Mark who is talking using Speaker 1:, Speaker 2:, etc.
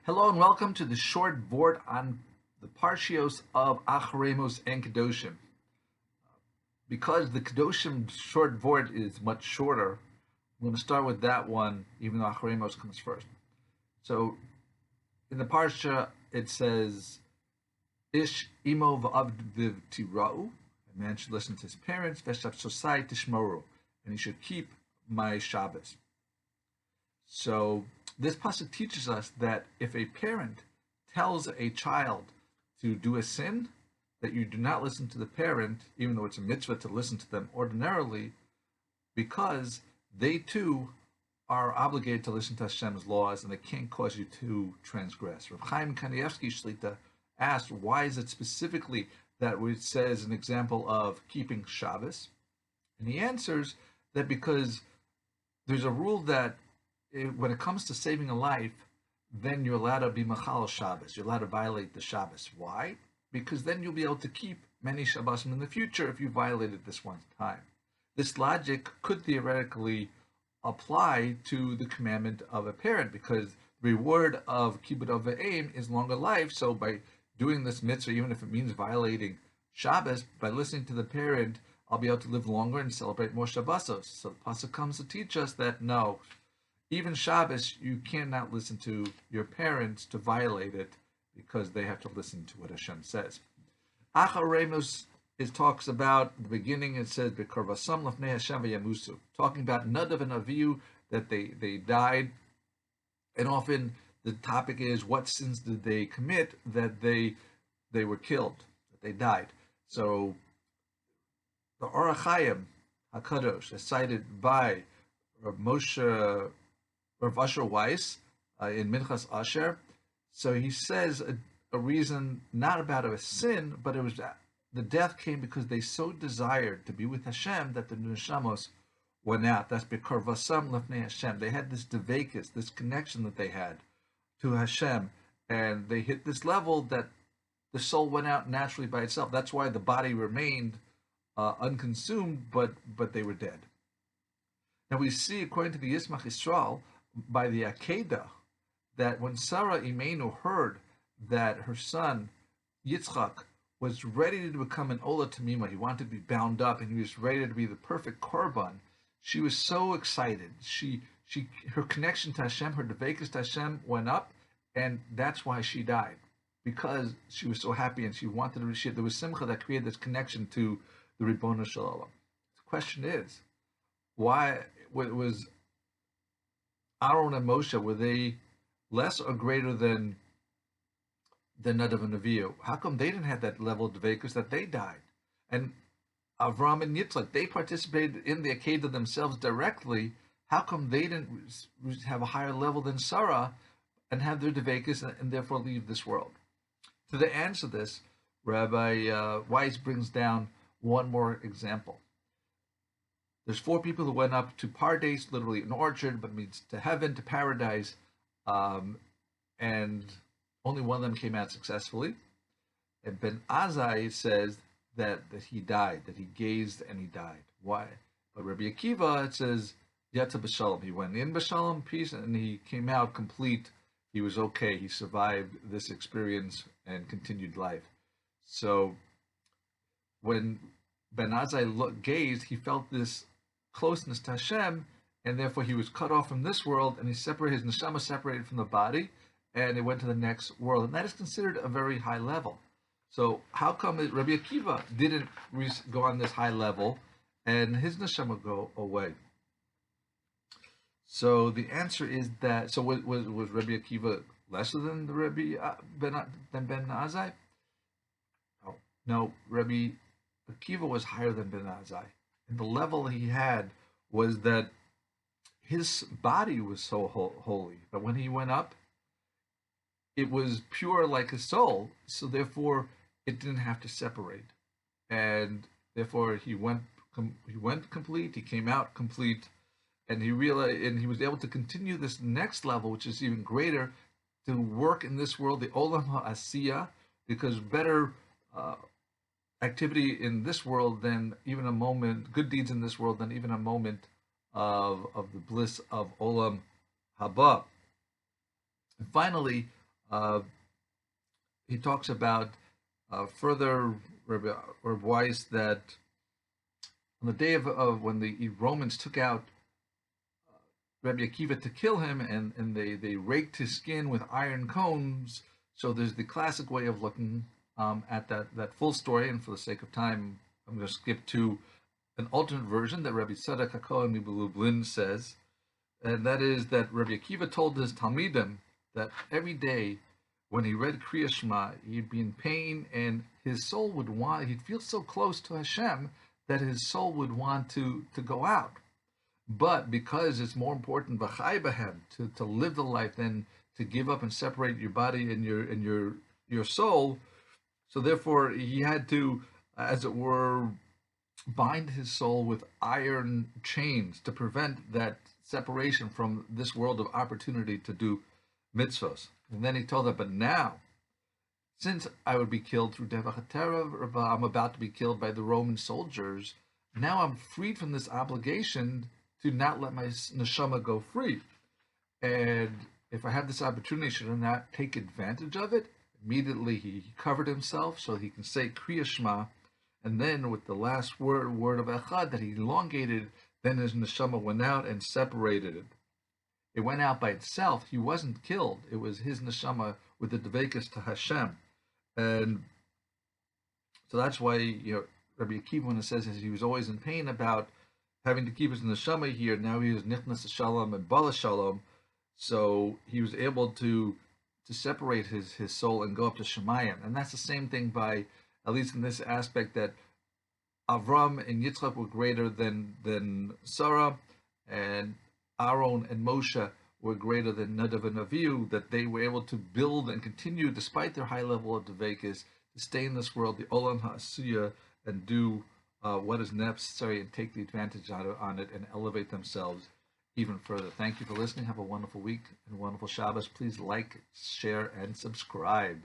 Speaker 1: Hello and welcome to the short Vort on the Parshios of Acharei Mos and Kedoshim. Because the Kedoshim short Vort is much shorter, I'm going to start with that one, even though Acharei Mos comes first. So in the Parsha, it says, Ish imo v'avdiv tira'u, a man should listen to his parents, v'shav sosai tishmoru, and he should keep my Shabbos. So this passage teaches us that if a parent tells a child to do a sin, that you do not listen to the parent, even though it's a mitzvah to listen to them ordinarily, because they too are obligated to listen to Hashem's laws and they can't cause you to transgress. Rabbi C Kanievsky Shlita asked, why is it specifically that it says an example of keeping Shabbos? And he answers that because there's a rule that when it comes to saving a life, then you're allowed to be machal Shabbos. You're allowed to violate the Shabbos. Why? Because then you'll be able to keep many Shabbosim in the future if you violated this one time. This logic could theoretically apply to the commandment of a parent, because the reward of kibbud av v'eim is longer life. So by doing this mitzvah, even if it means violating Shabbos, by listening to the parent, I'll be able to live longer and celebrate more Shabbosos. So the pasuk comes to teach us that no, even Shabbos, you cannot listen to your parents to violate it, because they have to listen to what Hashem says. Acharei Mos talks about the beginning. It says B'karvasam lefnei Hashem v'yamusu, talking about Nadav and Avihu, that they died, and often the topic is what sins did they commit that they were killed, that they died. So the Orach Chaim HaKadosh is cited by Moshe. Rav Asher Weiss in Minchas Asher. So he says a reason not about a sin, but it was the death came because they so desired to be with Hashem that the neshamos went out. That's b'karvasam lefnei Hashem. They had this devekis, this connection that they had to Hashem, and they hit this level that the soul went out naturally by itself. That's why the body remained unconsumed, but they were dead. Now we see, according to the Yismach Yisrael, by the Akedah, that when Sarah Imenu heard that her son Yitzchak was ready to become an Ola Tamima, he wanted to be bound up and he was ready to be the perfect korban, she was so excited. Her connection to Hashem, her devekus to Hashem went up, and that's why she died, because she was so happy and she wanted to. There was simcha that created this connection to the Ribono Shel Olam. The question is, why was Aharon and Moshe, were they less or greater than Nadav and Avihu? How come they didn't have that level of dvekus that they died? And Avraham and Yitzchak, they participated in the Akedah themselves directly. How come they didn't have a higher level than Sarah and have their dvekus and therefore leave this world? To answer this, Rabbi Weiss brings down one more example. There's 4 people who went up to Pardes, literally an orchard, but means to heaven, to paradise, and only one of them came out successfully. And Ben Azzai says that he died, that he gazed and he died. Why? But Rabbi Akiva, it says, Yatza b'shalom. He went in b'shalom, peace, and he came out complete. He was okay. He survived this experience and continued life. So when Ben Azzai gazed, he felt this closeness to Hashem, and therefore he was cut off from this world, and his neshama separated from the body, and it went to the next world, and that is considered a very high level. So how come Rabbi Akiva didn't go on this high level, and his neshama go away? So the answer is that. So was Rabbi Akiva lesser than the Ben Azzai? No. Rabbi Akiva was higher than Ben Azzai. And the level he had was that his body was so holy that when he went up, it was pure like his soul. So therefore, it didn't have to separate, and therefore he went complete. He came out complete, and he realized, and he was able to continue this next level, which is even greater, to work in this world, the Olam HaAsiyah, because better activity in this world than even a moment, good deeds in this world than even a moment of the bliss of Olam Haba. And finally, he talks about further Rabbi Weiss that on the day of when the Romans took out Rabbi Akiva to kill him, and they raked his skin with iron cones. So there's the classic way of looking at that full story, and for the sake of time, I'm going to skip to an alternate version that Rabbi Tzadok HaKohen Lublin says, and that is that Rabbi Akiva told his Talmidim that every day when he read Kriya Shema, he'd be in pain, and his soul would want, he'd feel so close to Hashem that his soul would want to go out. But because it's more important to live the life than to give up and separate your body and your soul, so therefore he had to, as it were, bind his soul with iron chains to prevent that separation from this world of opportunity to do mitzvahs. And then he told them, but now, since I would be killed through Devach HaTorah, I'm about to be killed by the Roman soldiers, now I'm freed from this obligation to not let my neshama go free. And if I have this opportunity, should I not take advantage of it? Immediately he covered himself so he can say Kriya Shema, and then with the last word of Echad that he elongated, then his neshama went out and separated it. It went out by itself. He wasn't killed. It was his neshama with the dveikus to Hashem. And so that's why, Rabbi Akiva, when it says he was always in pain about having to keep his neshama here, now he was nichnas shalom and bala shalom, so he was able to separate his soul and go up to Shemayim. And that's the same thing by, at least in this aspect, that Avraham and Yitzchak were greater than Sarah, and Aharon and Moshe were greater than Nadav and Avihu, that they were able to build and continue, despite their high level of dveikus, to stay in this world, the Olam HaAsuya, and do what is necessary and take the advantage on it and elevate themselves even further. Thank you for listening. Have a wonderful week and a wonderful Shabbos. Please like, share, and subscribe.